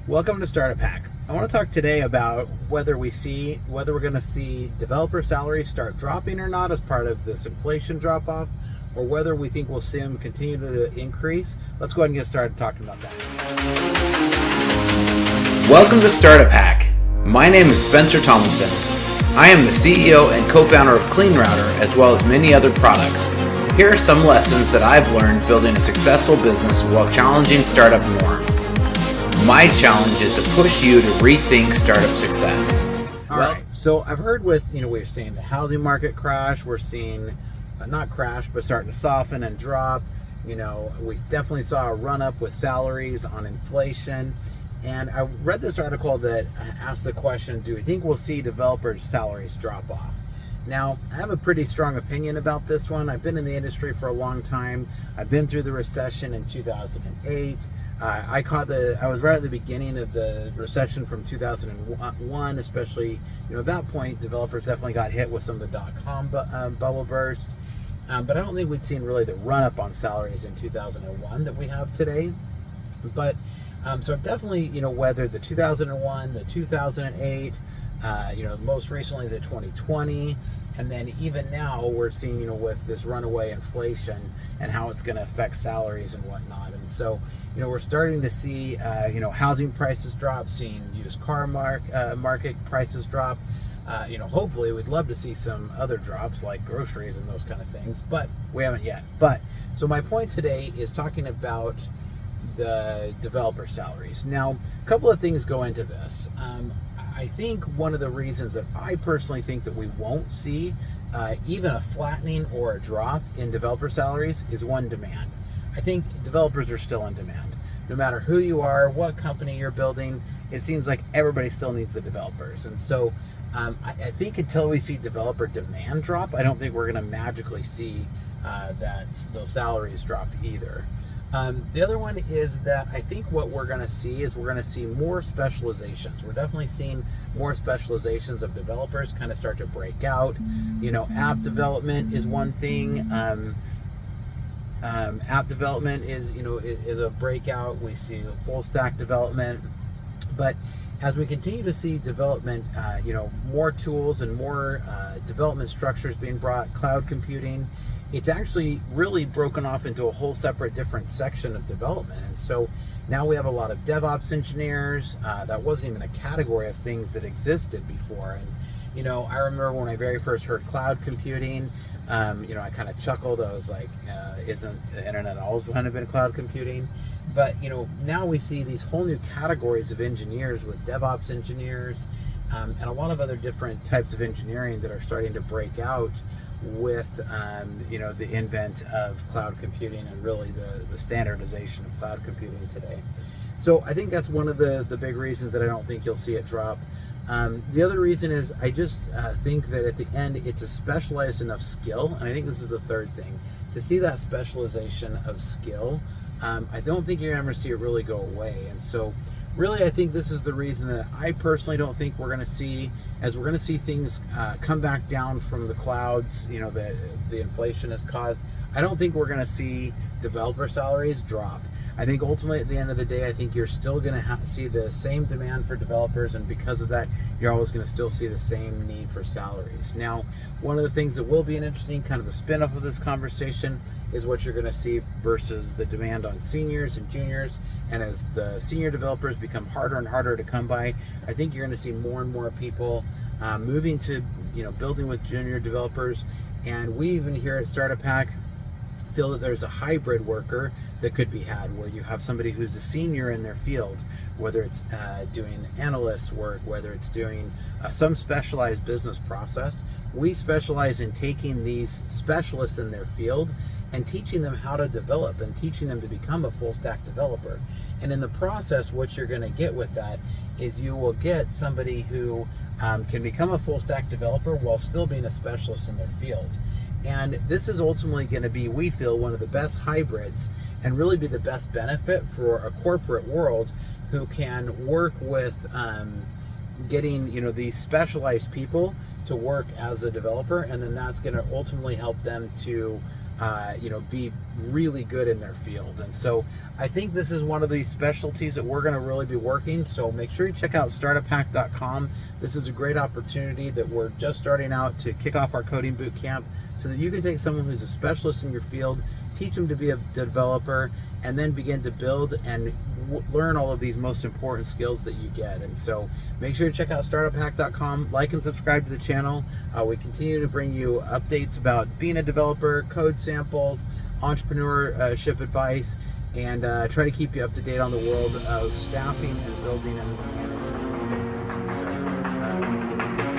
Welcome to StartupHakk. I want to talk today about whether we're going to see developer salaries start dropping or not as part of this inflation drop off, or whether we think we'll see them continue to increase. Let's go ahead and get started talking about that. Welcome to StartupHakk. My name is Spencer Tomlinson. I am the CEO and co-founder of CleanRouter, as well as many other products. Here are some lessons that I've learned building a successful business while challenging startup norms. My challenge is to push you to rethink startup success. All right. So I've heard we're seeing the housing market crash. We're seeing, not crash, but starting to soften and drop. We definitely saw a run up with salaries on inflation. And I read this article that asked the question, do you think we'll see developer salaries drop off? Now, I have a pretty strong opinion about this one. I've been in the industry for a long time. I've been through the recession in 2008. I was right at the beginning of the recession from 2001, especially, at that point, developers definitely got hit with some of the dot-com bubble burst. But I don't think we'd seen really the run-up on salaries in 2001 that we have today. But so I've definitely, weathered the 2001, the 2008, most recently the 2020, and then even now we're seeing, with this runaway inflation and how it's going to affect salaries and whatnot. And so, we're starting to see, housing prices drop, seeing used car market prices drop. Hopefully we'd love to see some other drops like groceries and those kind of things, but we haven't yet. But so my point today is talking about the developer salaries. Now, a couple of things go into this. I think one of the reasons that I personally think that we won't see even a flattening or a drop in developer salaries is one, demand. I think developers are still in demand. No matter who you are, what company you're building, it seems like everybody still needs the developers. And so I think until we see developer demand drop, I don't think we're going to magically see those salaries drop either. The other one is that I think what we're going to see is we're going to see more specializations. We're definitely seeing more specializations of developers kind of start to break out. App development is one thing. App development is a breakout. We see full stack development. But as we continue to see development, more tools and more development structures being brought, cloud computing, it's actually really broken off into a whole separate different section of development. And so now we have a lot of DevOps engineers. That wasn't even a category of things that existed before. And, I remember when I very first heard cloud computing, I kind of chuckled. I was like, isn't the internet always kind of been cloud computing? But, now we see these whole new categories of engineers with DevOps engineers and a lot of other different types of engineering that are starting to break out with, the invent of cloud computing and really the standardization of cloud computing today. So I think that's one of the big reasons that I don't think you'll see it drop. The other reason is I just think that at the end it's a specialized enough skill, and I think this is the third thing, to see that specialization of skill. I don't think you're ever see it really go away. And so really, I think this is the reason that I personally don't think we're going to see things come back down from the clouds, that the inflation has caused. I don't think we're going to see developer salaries drop. I think ultimately at the end of the day, I think you're still going to see the same demand for developers, and because of that, you're always going to still see the same need for salaries. Now, one of the things that will be an interesting kind of a spin-off of this conversation is what you're going to see versus the demand on seniors and juniors. And as the senior developers become harder and harder to come by, I think you're going to see more and more people moving to, building with junior developers. And we even here at StartupHakk feel that there's a hybrid worker that could be had, where you have somebody who's a senior in their field, whether it's doing analyst work, whether it's doing some specialized business process. We specialize in taking these specialists in their field and teaching them how to develop and teaching them to become a full stack developer. And in the process, what you're going to get with that is you will get somebody who can become a full stack developer while still being a specialist in their field. And this is ultimately going to be, we feel, one of the best hybrids and really be the best benefit for a corporate world who can work with getting these specialized people to work as a developer, and then that's going to ultimately help them to be really good in their field. And so I think this is one of these specialties that we're going to really be working. So make sure you check out StartupHakk.com. This is a great opportunity that we're just starting out to kick off our coding boot camp so that you can take someone who's a specialist in your field, teach them to be a developer, and then begin to build and learn all of these most important skills that you get. And so make sure to check out StartupHakk.com, like and subscribe to the channel. We continue to bring you updates about being a developer, code samples, entrepreneurship advice, and try to keep you up to date on the world of staffing and building and managing. So